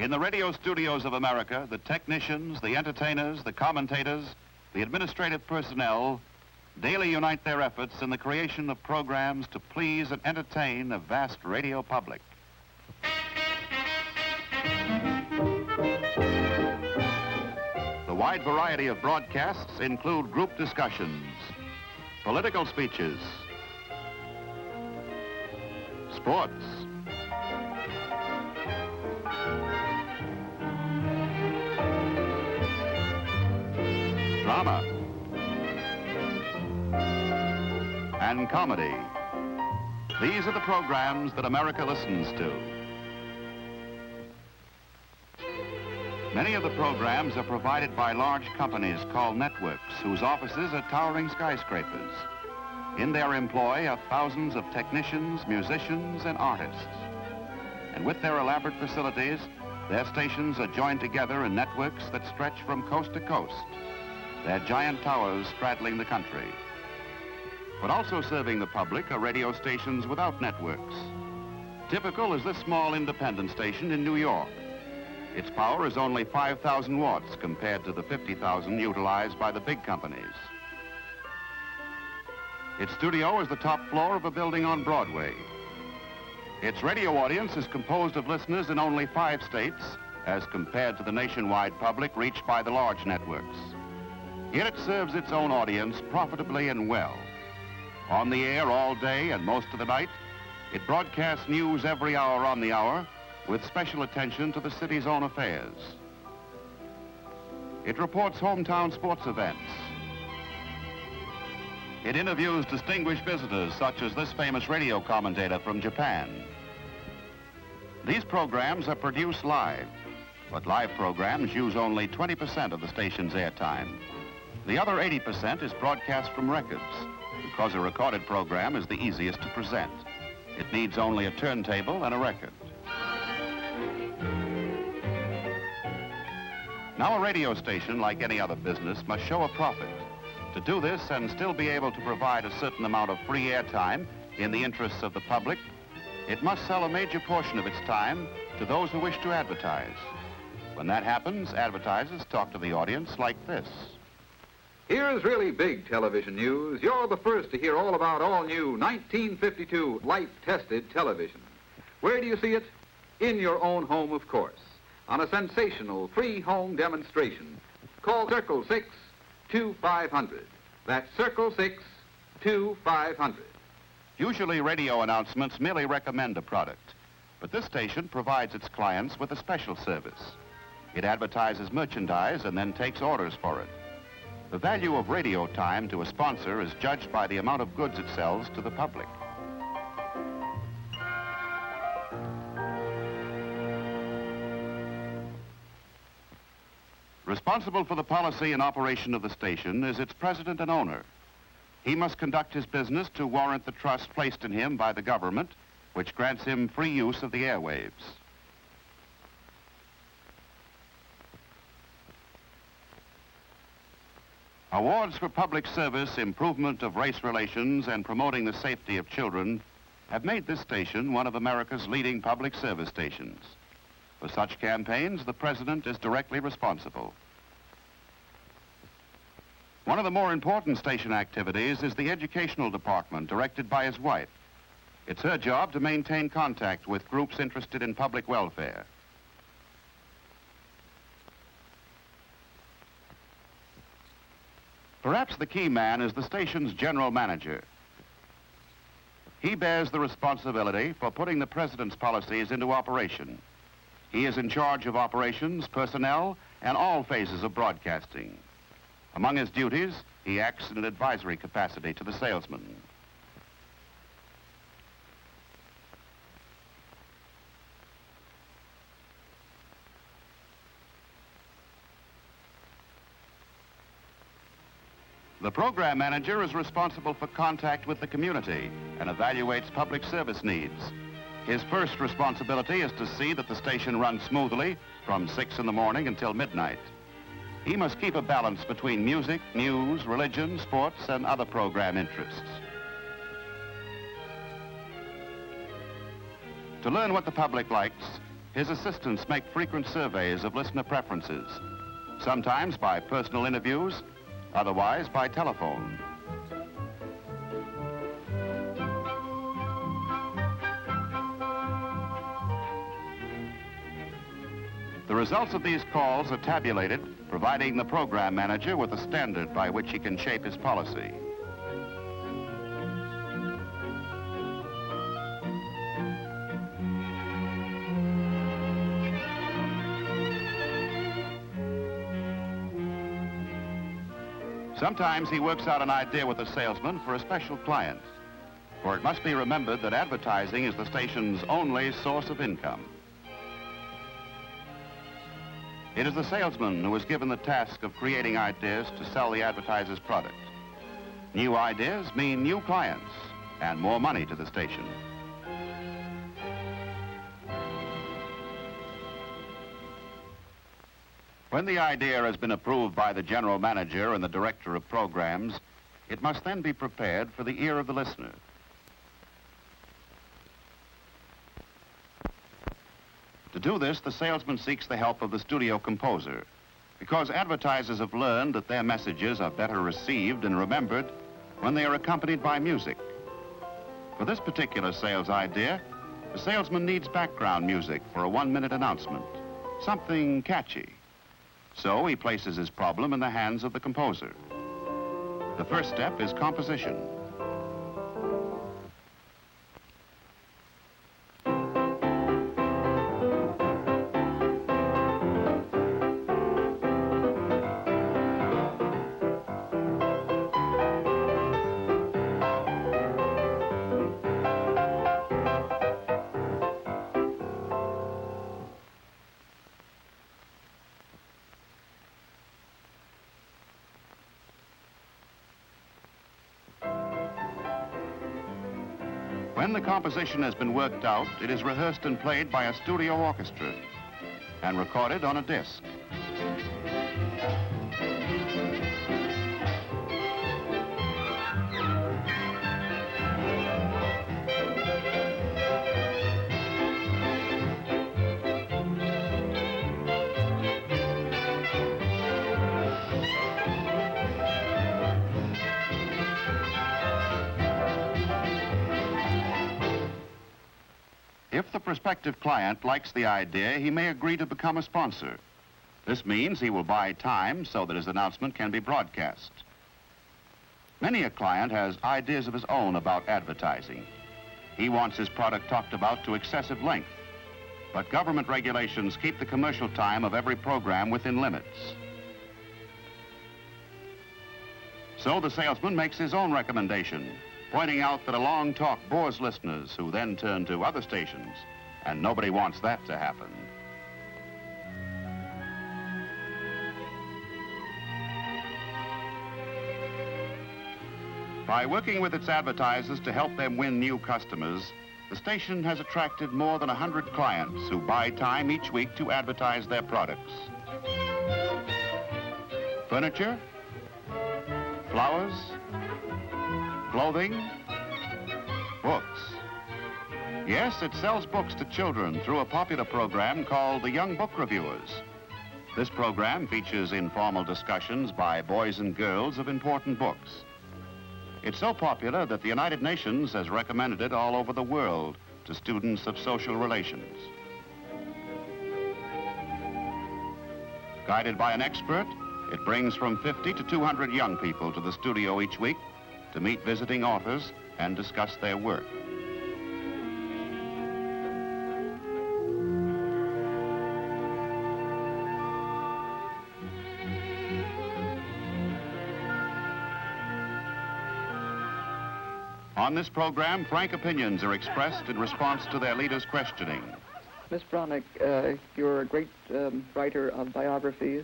In the radio studios of America, the technicians, the entertainers, the commentators, the administrative personnel daily unite their efforts in the creation of programs to please and entertain a vast radio public. The wide variety of broadcasts include group discussions, political speeches, sports, drama, and comedy. These are the programs that America listens to. Many of the programs are provided by large companies called networks, whose offices are towering skyscrapers. In their employ are thousands of technicians, musicians, and artists. And with their elaborate facilities, their stations are joined together in networks that stretch from coast to coast, their giant towers straddling the country. But also serving the public are radio stations without networks. Typical is this small independent station in New York. Its power is only 5,000 watts compared to the 50,000 utilized by the big companies. Its studio is the top floor of a building on Broadway. Its radio audience is composed of listeners in only 5 states, as compared to the nationwide public reached by the large networks. Yet it serves its own audience profitably and well. On the air all day and most of the night, it broadcasts news every hour on the hour, with special attention to the city's own affairs. It reports hometown sports events. It interviews distinguished visitors, such as this famous radio commentator from Japan. These programs are produced live, but live programs use only 20% of the station's airtime. The other 80% is broadcast from records, because a recorded program is the easiest to present. It needs only a turntable and a record. Now, a radio station, like any other business, must show a profit. To do this and still be able to provide a certain amount of free airtime in the interests of the public, it must sell a major portion of its time to those who wish to advertise. When that happens, advertisers talk to the audience like this. Here's really big television news. You're the first to hear all about all-new 1952 light-tested television. Where do you see it? In your own home, of course, on a sensational free home demonstration. Call Circle 6-2500. That's Circle 6-2500. Usually radio announcements merely recommend a product, but this station provides its clients with a special service. It advertises merchandise and then takes orders for it. The value of radio time to a sponsor is judged by the amount of goods it sells to the public. Responsible for the policy and operation of the station is its president and owner. He must conduct his business to warrant the trust placed in him by the government, which grants him free use of the airwaves. Awards for public service, improvement of race relations, and promoting the safety of children have made this station one of America's leading public service stations. For such campaigns, the president is directly responsible. One of the more important station activities is the educational department, directed by his wife. It's her job to maintain contact with groups interested in public welfare. Perhaps the key man is the station's general manager. He bears the responsibility for putting the president's policies into operation. He is in charge of operations, personnel, and all phases of broadcasting. Among his duties, he acts in an advisory capacity to the salesman. The program manager is responsible for contact with the community and evaluates public service needs. His first responsibility is to see that the station runs smoothly from 6 in the morning until midnight. He must keep a balance between music, news, religion, sports, and other program interests. To learn what the public likes, His assistants make frequent surveys of listener preferences, sometimes by personal interviews, otherwise by telephone. The results of these calls are tabulated, providing the program manager with a standard by which he can shape his policy. Sometimes he works out an idea with a salesman for a special client, for it must be remembered that advertising is the station's only source of income. It is the salesman who is given the task of creating ideas to sell the advertiser's product. New ideas mean new clients and more money to the station. When the idea has been approved by the general manager and the director of programs, it must then be prepared for the ear of the listener. To do this, the salesman seeks the help of the studio composer, because advertisers have learned that their messages are better received and remembered when they are accompanied by music. For this particular sales idea, the salesman needs background music for a 1-minute announcement, something catchy. So he places his problem in the hands of the composer. The first step is composition. When the composition has been worked out, it is rehearsed and played by a studio orchestra and recorded on a disc. If the prospective client likes the idea, he may agree to become a sponsor. This means he will buy time so that his announcement can be broadcast. Many a client has ideas of his own about advertising. He wants his product talked about to excessive length, but government regulations keep the commercial time of every program within limits. So the salesman makes his own recommendation, pointing out that a long talk bores listeners who then turn to other stations, and nobody wants that to happen. By working with its advertisers to help them win new customers, the station has attracted more than 100 clients who buy time each week to advertise their products. Furniture, flowers, clothing, books. Yes, it sells books to children through a popular program called the Young Book Reviewers. This program features informal discussions by boys and girls of important books. It's so popular that the United Nations has recommended it all over the world to students of social relations. Guided by an expert, it brings from 50 to 200 young people to the studio each week to meet visiting authors and discuss their work. On this program, frank opinions are expressed in response to their leaders' questioning. Miss Bronick, you're a great writer of biographies.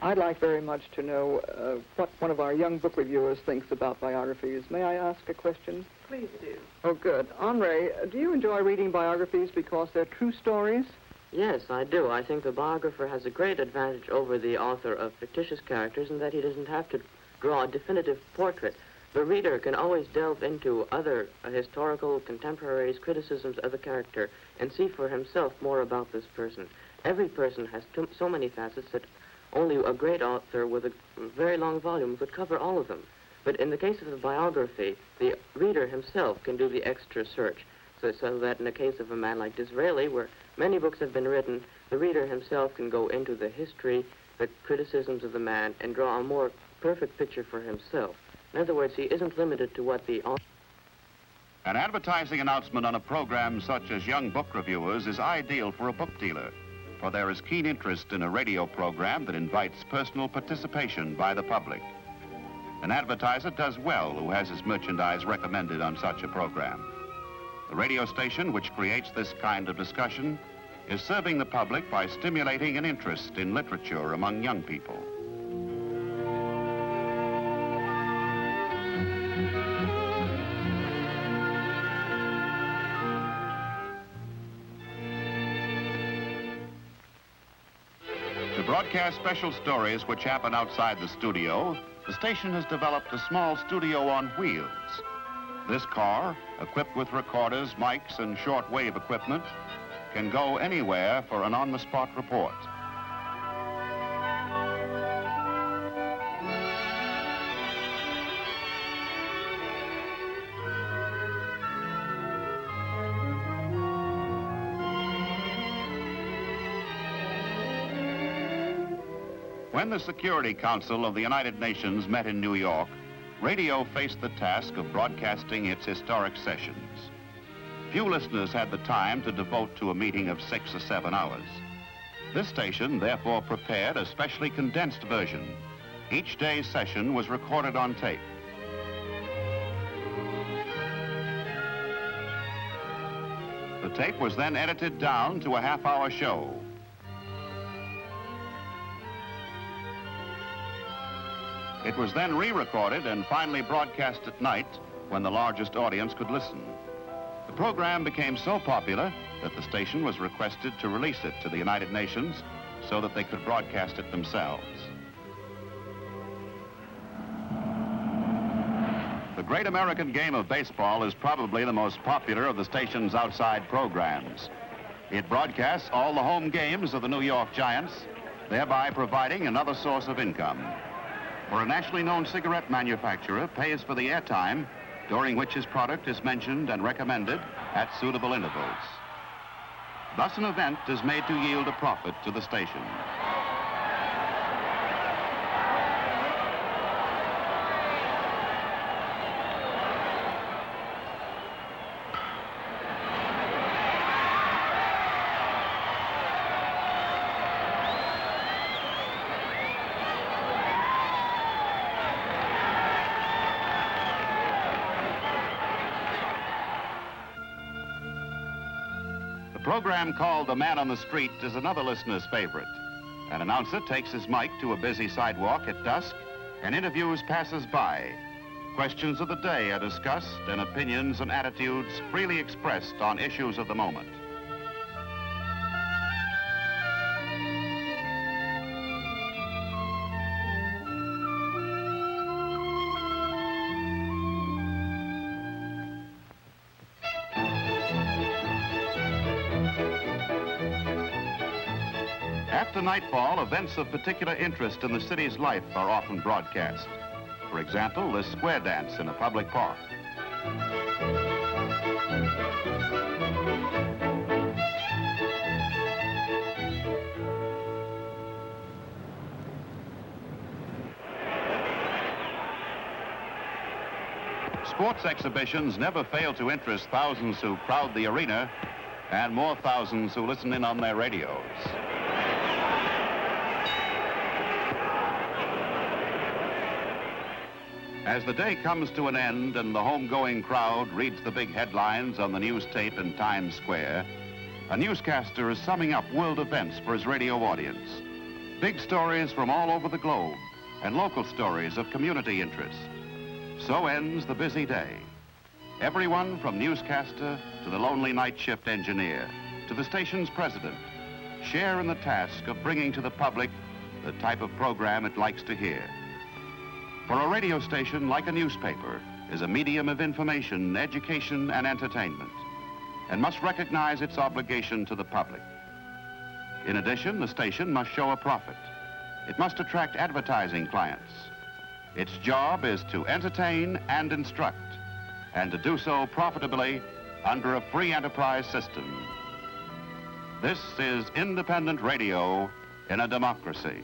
I'd like very much to know what one of our young book reviewers thinks about biographies. May I ask a question? Please do. Oh, good. Henri, do you enjoy reading biographies because they're true stories? Yes, I do. I think the biographer has a great advantage over the author of fictitious characters in that he doesn't have to draw a definitive portrait. the reader can always delve into other historical contemporaries' criticisms of the character and see for himself more about this person. Every person has so many facets that only a great author with a very long volume could cover all of them. But in the case of a biography, the reader himself can do the extra search. So that in the case of a man like Disraeli, where many books have been written, the reader himself can go into the history, the criticisms of the man, and draw a more perfect picture for himself. In other words, he isn't limited to what the author... An advertising announcement on a program such as Young Book Reviewers is ideal for a book dealer, for there is keen interest in a radio program that invites personal participation by the public. An advertiser does well who has his merchandise recommended on such a program. The radio station, which creates this kind of discussion, is serving the public by stimulating an interest in literature among young people. To broadcast special stories which happen outside the studio, the station has developed a small studio on wheels. This car, equipped with recorders, mics, and shortwave equipment, can go anywhere for an on-the-spot report. When the Security Council of the United Nations met in New York, radio faced the task of broadcasting its historic sessions. Few listeners had the time to devote to a meeting of 6 or 7 hours. This station therefore prepared a specially condensed version. Each day's session was recorded on tape. The tape was then edited down to a half-hour show. It was then re-recorded and finally broadcast at night when the largest audience could listen. The program became so popular that the station was requested to release it to the United Nations so that they could broadcast it themselves. The great American game of baseball is probably the most popular of the station's outside programs. It broadcasts all the home games of the New York Giants, thereby providing another source of income. For a nationally known cigarette manufacturer pays for the airtime during which his product is mentioned and recommended at suitable intervals. Thus, an event is made to yield a profit to the station. The program called The Man on the Street is another listener's favorite. An announcer takes his mic to a busy sidewalk at dusk and interviews passers-by. Questions of the day are discussed and opinions and attitudes freely expressed on issues of the moment. After nightfall, events of particular interest in the city's life are often broadcast. For example, this square dance in a public park. Sports exhibitions never fail to interest thousands who crowd the arena and more thousands who listen in on their radios. As the day comes to an end and the home-going crowd reads the big headlines on the news tape in Times Square, a newscaster is summing up world events for his radio audience. Big stories from all over the globe and local stories of community interest. So ends the busy day. Everyone from newscaster to the lonely night shift engineer to the station's president share in the task of bringing to the public the type of program it likes to hear. For a radio station, like a newspaper, is a medium of information, education, and entertainment, and must recognize its obligation to the public. In addition, the station must show a profit. It must attract advertising clients. Its job is to entertain and instruct, and to do so profitably under a free enterprise system. This is independent radio in a democracy.